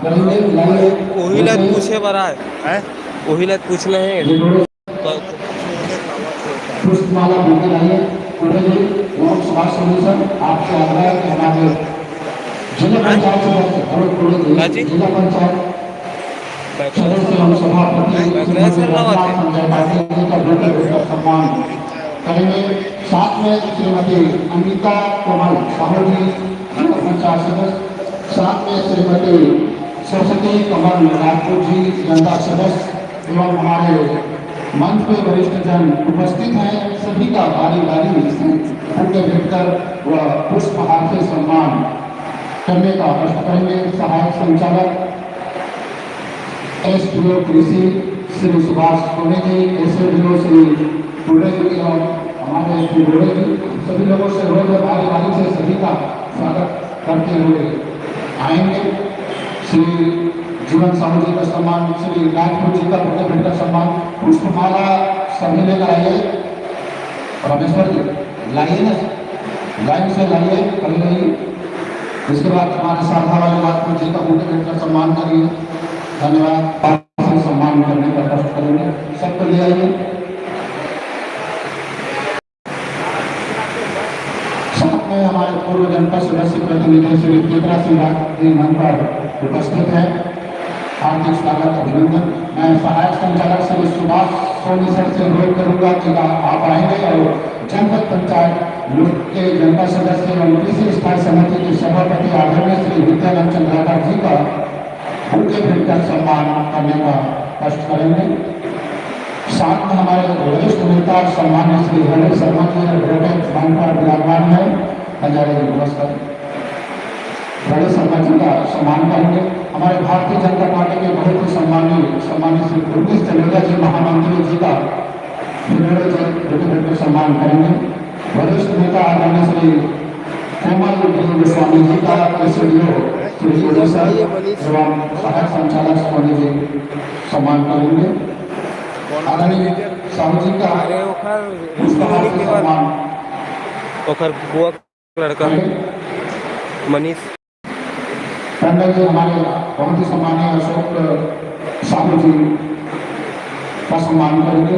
ओहिलात पूछे बरा है ओहिलात पूछना है पुष्पमाला बनकर आइए। लोक सभा सॉल्यूशन आपसे आग्रह है कि हमारे जिला हैं पंचायत सदस्य जिला पंचायत बैकग्राउंड सदस्य एवं सभापति श्रीमती सर रत्ना नवाते संजय पाटिल जी का व्यक्तिगत सम्मान करेंगे। साथ में श्रीमती अमिता कोमल साहू जी जिला पंचायत सदस्य, साथ में श्रीमती सरस्वती कमल राजपूत जी जनता सदस्य एवं हमारे मंच पे वरिष्ठ जन उपस्थित हैं। सभी का बारी बारी उनके भेजकर व पुष्पहार से सम्मान करने का प्रश्न करेंगे। सहायक संचालक एसडीओ कृषि श्री सुभाष सोने जी, एसडीओ श्री टुडे जी और हमारे श्री टुडे जी, सभी लोगों से रोज बारी बारी से सभी का स्वागत करते हुए आएंगे। श्री जीवन साहू जी का सम्मान, श्री राजपूत जी का बुके का सम्मान, पुष्पमाला सभी लेकर आइए। रामेश्वर जी लाइए ना, लाइन से लाइए कभी नहीं। इसके बाद हमारे साधा वाले राजपूत जी का बुके का सम्मान करिए। धन्यवाद। सम्मान करने का कष्ट करेंगे, सबको ले आइए। साथ में हमारे पूर्व जनता सदस्य प्रतिनिधि श्री चित्रा सिंह जी मंच पर उपस्थित है। हार्दिक स्वागत अभिनंदन। मैं सहायक संचालक श्री सुभाष सोनी सर से अनुरोध करूंगा कि आप आएंगे और जनपद पंचायत के जनता सदस्य एवं कृषि स्थायी समिति के सभापति आदरणीय श्री विद्यानंद चंद्राकर जी का उनके भेजकर सम्मान करने का कष्ट करेंगे। साथ में हमारे वरिष्ठ नेता सम्मान्य श्री हरि शर्मा जी मंच पर विराजमान है। हजारे जी नमस्कार। हरि शर्मा जी का सम्मान करेंगे। हमारे भारतीय जनता पार्टी के बहुत ही सम्मानित श्री गुरमीत चंद्रा जी महामंत्री जी का भेजकर सम्मान करेंगे। वरिष्ठ नेता आदरणीय श्री कोमल गोस्वामी जी का एसडीओ श्री ओडिशा एवं सहायक संचालक सोनी जी सम्मान करेंगे। आदरणीय साहू जी का पुष्पहार से सम्मान बुआ लड़का मनीष टंडन जी हमारे बहुत ही सम्मानीय अशोक साहू जी का सम्मान करेंगे।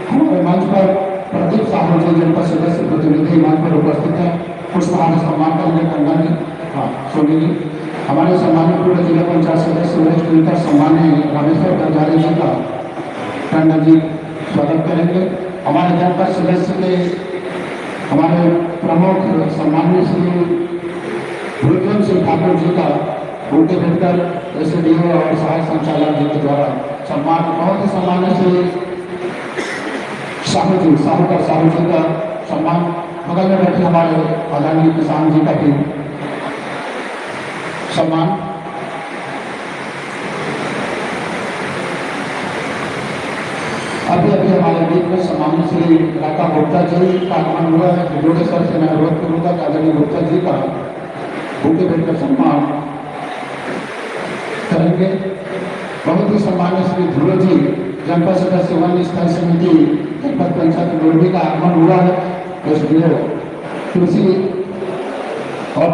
हमारे मंच पर प्रदीप साहू जी जनपद सदस्य प्रतिनिधि मंच पर उपस्थित हैं। पुष्पहार से सम्मान करेंगे टंडन जी, हाँ सोनी जी। हमारे सम्मानित पूर्व जिला पंचायत सदस्य वरिष्ठ नेता सम्मान्य रामेश्वर गंजारे जी का टंडन जी स्वागत करेंगे। हमारे जनपद सदस्य के हमारे प्रमुख सम्मान्य श्री भूषण सिंह ठाकुर जी का उनके भेजकर एसडीओ और सहायक संचालक जी के द्वारा सम्मान, बहुत ही सम्मान्य श्री साहू जी का सम्मान। बगल में बैठे हमारे आदरणीय किसान जी का भी सम्मान। अभी हमारे बीच में सम्मानित श्री राका गुप्ता जी का आगमन हुआ है। जोड़े सर से मैं अनुरोध करूंगा कि आदरणीय गुप्ता जी का बुके भेजकर सम्मान करेंगे। बहुत ही सम्मानित श्री ध्रुव जी जनपद सदस्य वन स्थायी समिति जनपद पंचायत मोरबी का आगमन हुआ है। कृषि और